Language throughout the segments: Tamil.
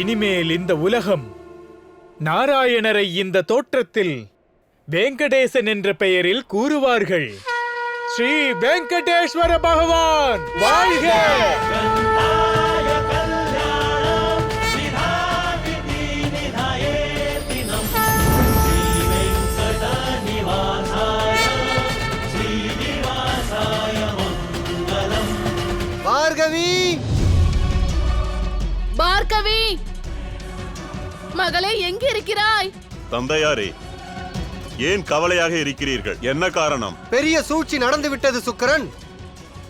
இனிமேல் இந்த உலகம் நாராயணரை இந்த தோற்றத்தில் வெங்கடேசன் என்ற பெயரில் கூறுவார்கள். ஸ்ரீ வெங்கடேஸ்வர பகவான் வாழ்க! பார்கவி! பார்கவி மகளே, எங்கே இருக்கிறாய்? தந்தையாரே, ஏன் கவலையாக இருக்கிறீர்கள்? என்ன காரணம்? பெரிய சூழ்ச்சி நடந்து விட்டது சுக்கிரன்.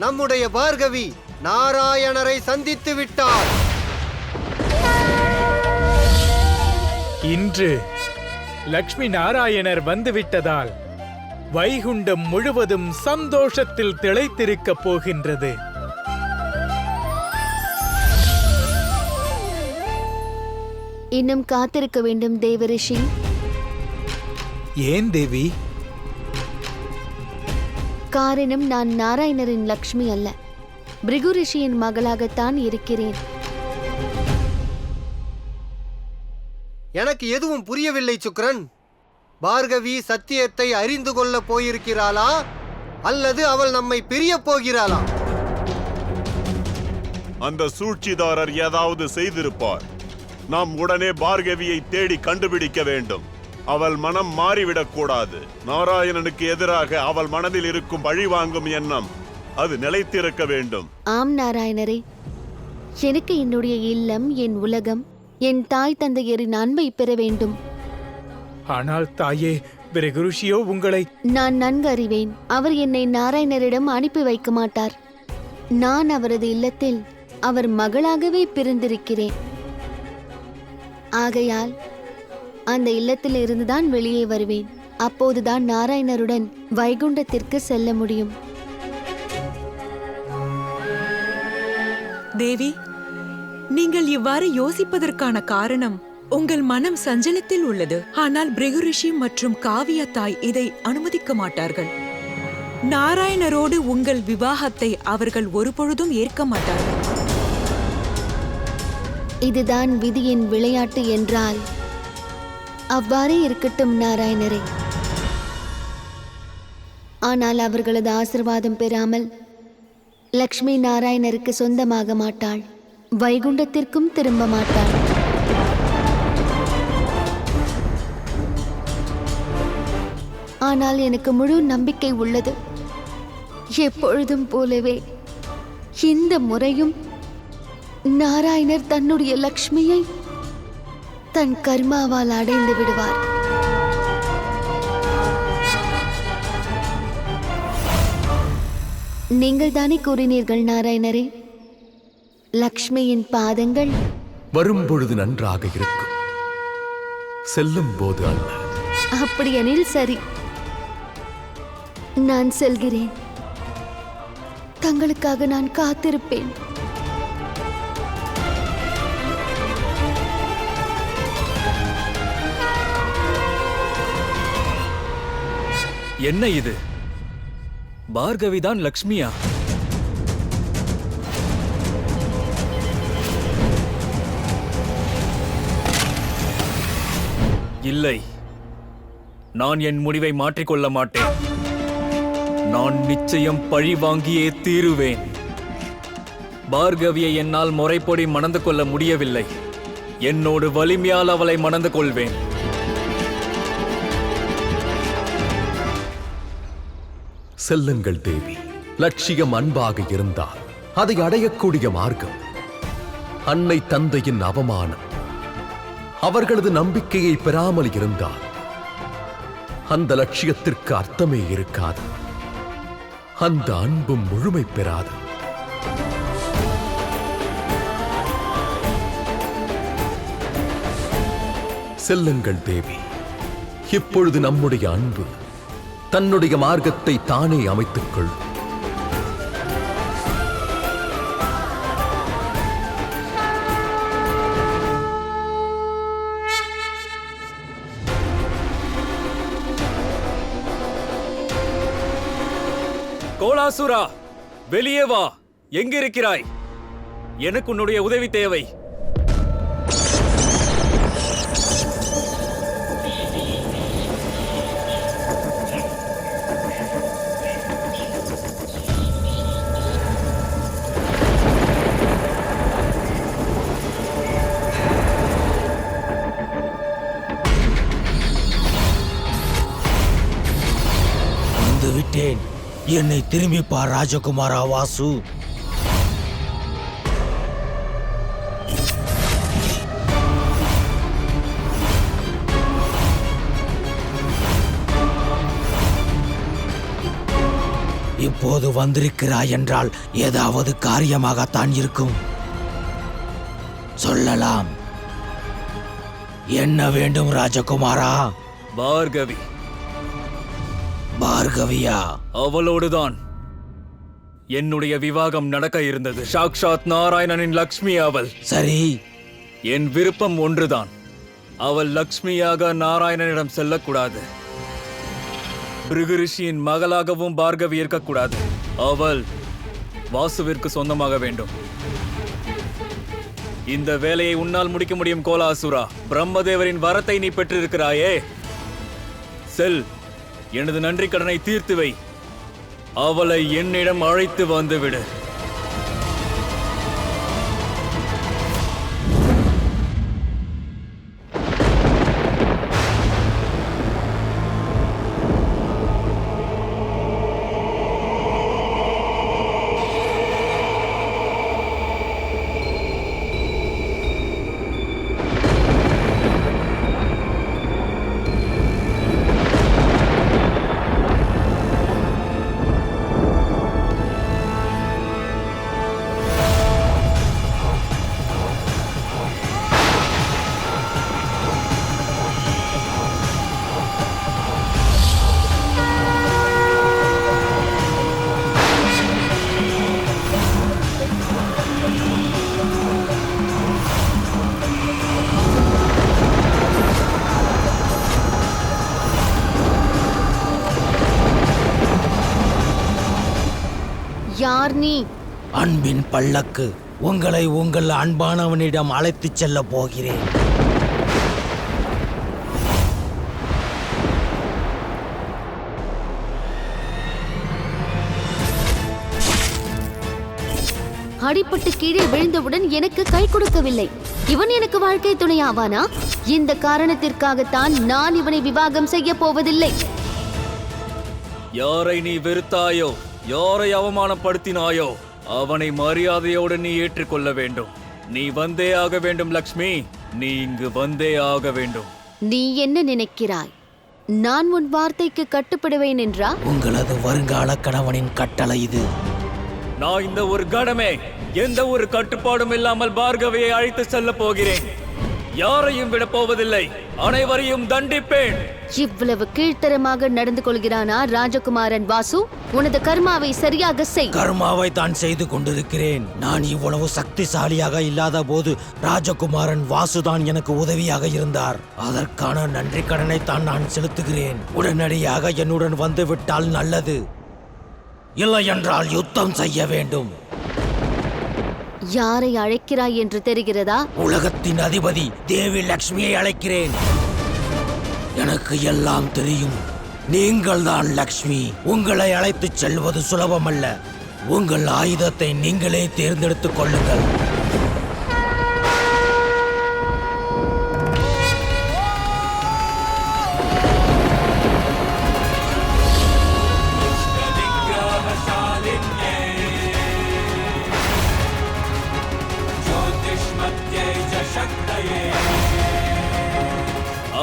நம்முடைய பார்கவி நாராயணரை சந்தித்து விட்டார். இன்று லக்ஷ்மி நாராயணர் வந்துவிட்டதால் வைகுண்டம் முழுவதும் சந்தோஷத்தில் திளைத்திருக்கப் போகின்றது. இன்னும் காத்திருக்க வேண்டும் தேவரிஷி. ஏன் தேவி? காரணம், நான் நாராயணரின் லக்ஷ்மி அல்ல, பிருகு ரிஷியின் மகளாகத்தான் இருக்கிறேன். எனக்கு எதுவும் புரியவில்லை சுக்கிரன். பார்கவி சத்தியத்தை அறிந்து கொள்ள போயிருக்கிறாளா அல்லது அவள் நம்மை பிரிய போகிறாளா? அந்த சூழ்ச்சிதாரர் ஏதாவது செய்திருப்பார். நாம் உடனே பார்கவியை தேடி கண்டுபிடிக்க வேண்டும். அவள் மனம் மாறிவிடக் கூடாது. நாராயணனுக்கு எதிராக அவள் மனதில் இருக்கும் பழிவாங்கும் எண்ணம் அது நிலைத்திருக்க வேண்டும். ஆம் நாராயணரே, எனக்கு என்னுடைய இல்லம், என் உலகம், என் தாய் தந்தையரின் அன்பை பெற வேண்டும். ஆனால் தாயே, பிருகு ரிஷியோ உங்களை... நான் நன்கு அறிவேன். அவர் என்னை நாராயணரிடம் அனுப்பி வைக்க மாட்டார். நான் அவரது இல்லத்தில் அவர் மகளாகவே பிறந்திருக்கிறேன். ஆகையால் அந்த இல்லத்தில் இருந்துதான் வெளியே வருவேன். அப்போதுதான் நாராயணருடன் வைகுண்டத்திற்கு செல்ல முடியும். தேவி, நீங்கள் இவ்வாறு யோசிப்பதற்கான காரணம் உங்கள் மனம் சஞ்சலத்தில் உள்ளது. ஆனால் பிருகு ரிஷி மற்றும் காவிய தாய் இதை அனுமதிக்க மாட்டார்கள். நாராயணரோடு உங்கள் விவாகத்தை அவர்கள் ஒருபொழுதும் ஏற்க மாட்டார்கள். இதுதான் விதியின் விளையாட்டு என்றால் அவ்வாறே இருக்கட்டும் நாராயணரே. ஆனால் அவர்களது ஆசிர்வாதம் பெறாமல் லக்ஷ்மி நாராயணருக்கு சொந்தமாக மாட்டாள், வைகுண்டத்திற்கும் திரும்ப மாட்டாள். ஆனால் எனக்கு முழு நம்பிக்கை உள்ளது. எப்பொழுதும் போலவே இந்த முறையும் நாராயணர் தன்னுடைய லக்ஷ்மியை தன் கர்மாவால் அடைந்து விடுவார். நீங்கள் தானே கூறினீர்கள் நாராயணரே, லக்ஷ்மியின் பாதங்கள் வரும்பொழுது நன்றாக இருக்கும், செல்லும் போது அல்ல. அப்படியெனில் சரி, நான் செல்கிறேன். தங்களுக்காக நான் காத்திருப்பேன். என்ன இது? பார்கவிதான் லக்ஷ்மியா? இல்லை, நான் என் முடிவை மாற்றிக்கொள்ள மாட்டேன். நான் நிச்சயம் பழி வாங்கியே தீருவேன். பார்கவியை என்னால் முறைப்படி மணந்து கொள்ள முடியவில்லை. என்னோடு வலிமையால் அவளை மணந்து கொள்வேன். செல்லுங்கள் தேவி. லட்சியம் அன்பாக இருந்தால் அதை அடையக்கூடிய மார்க்கம் அன்னை தந்தையின் அவமானம். அவர்களது நம்பிக்கையை பெறாமல் இருந்தால் அந்த லட்சியத்திற்கு அர்த்தமே இருக்காது, அந்த அன்பும் முழுமை பெறாது. செல்லுங்கள் தேவி. இப்பொழுது நம்முடைய அன்பு தன்னுடைய மார்க்கத்தை தானே அமைத்துக் கொள். கோலாசுரா, வெளியே வா. எங்கிருக்கிறாய்? எனக்கு உன்னுடைய உதவி தேவை. விட்டேன். என்னை திரும்பி பார் ராஜகுமாரா வாசு. இப்போது வந்திருக்கிறாய் என்றால் ஏதாவது காரியமாகத்தான் இருக்கும். சொல்லலாம். என்ன வேண்டும் ராஜகுமாரா? பார்கவி. பார்கவியா? அவளோடுதான் என்னுடைய விவாகம் நடக்க இருந்தது. சாக்ஷாத் நாராயணனின் லக்ஷ்மி அவள். சரி, என் விருப்பம் ஒன்றுதான். அவள் லக்ஷ்மியாக நாராயணனிடம் செல்லக்கூடாது. பிருகு ரிஷியின் மகளாகவும் பார்கவி இருக்கக்கூடாது. அவள் வாசுவிற்கு சொந்தமாக வேண்டும். இந்த வேலையை உன்னால் முடிக்க முடியும் கோலாசுரா. பிரம்மதேவரின் வரத்தை நீ பெற்றிருக்கிறாயே. செல், எனது நன்றி கடனை தீர்த்து வை. அவளை என்னிடம் அழைத்து வந்துவிடு. யார் நீ? அன்பின் பல்லக்கு. உங்களை உங்கள் அன்பானவனிடம் அழைத்துச் செல்ல போகிறேன். அடிபட்டு கீழே விழுந்தவுடன் எனக்கு கை கொடுக்கவில்லை. இவன் எனக்கு வாழ்க்கை துணை ஆவானா? இந்த காரணத்திற்காகத்தான் நான் இவனை விவாகம் செய்ய போவதில்லை. யாரை நீ வெறுத்தாயோ, யாரை அவமானப்படுத்தினாயோ, அவனை மரியாதையோடு நீ ஏற்றுக்கொள்ள வேண்டும். நீ வந்தே ஆக வேண்டும் லக்ஷ்மி. நீ இங்கு வந்தே ஆக வேண்டும். நீ என்ன நினைக்கிறாய்? நான் உன் வார்த்தைக்கு கட்டுப்படுவேன் என்றா? உங்களது வருங்கால கணவனின் கட்டளை இது. நான் இந்த ஒரு கணமே எந்த ஒரு கட்டுப்பாடும் இல்லாமல் பார்கவியை அழைத்து செல்ல போகிறேன். யாரையும் விட போவதில்லை. அனைவரையும் தண்டிப்பேன். இவ்வளவு கீழ்த்தரமாக நடந்து கொள்கிறானா ராஜகுமாரன் வாசு? உனது கர்மாவை சரியாக செய். கர்மாவை தான் செய்து கொண்டிருக்கிறேன். நான் இவ்வளவு சக்திசாலியாக இல்லாத போது ராஜகுமாரன் வாசுதான் எனக்கு உதவியாக இருந்தார். அதற்கான நன்றி கடனை தான் நான் செலுத்துகிறேன். உடனடியாக என்னுடன் வந்து விட்டால் நல்லது. இல்லை என்றால் யுத்தம் செய்ய வேண்டும். யாரை அழைக்கிறாய் என்று தெரிகிறதா? உலகத்தின் அதிபதி தேவி லக்ஷ்மியை அழைக்கிறேன். எனக்கு எல்லாம் தெரியும். நீங்கள் தான் லக்ஷ்மி. உங்களை அழைத்துச் செல்வது சுலபமல்ல. உங்கள் ஆயுதத்தை நீங்களே தேர்ந்தெடுத்துக் கொள்ளுங்கள்.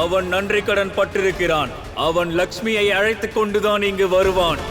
அவன் நன்றி கடன் பட்டிருக்கிறான். அவன் லக்ஷ்மியை அழைத்துக் கொண்டுதான் இங்கு வருவான்.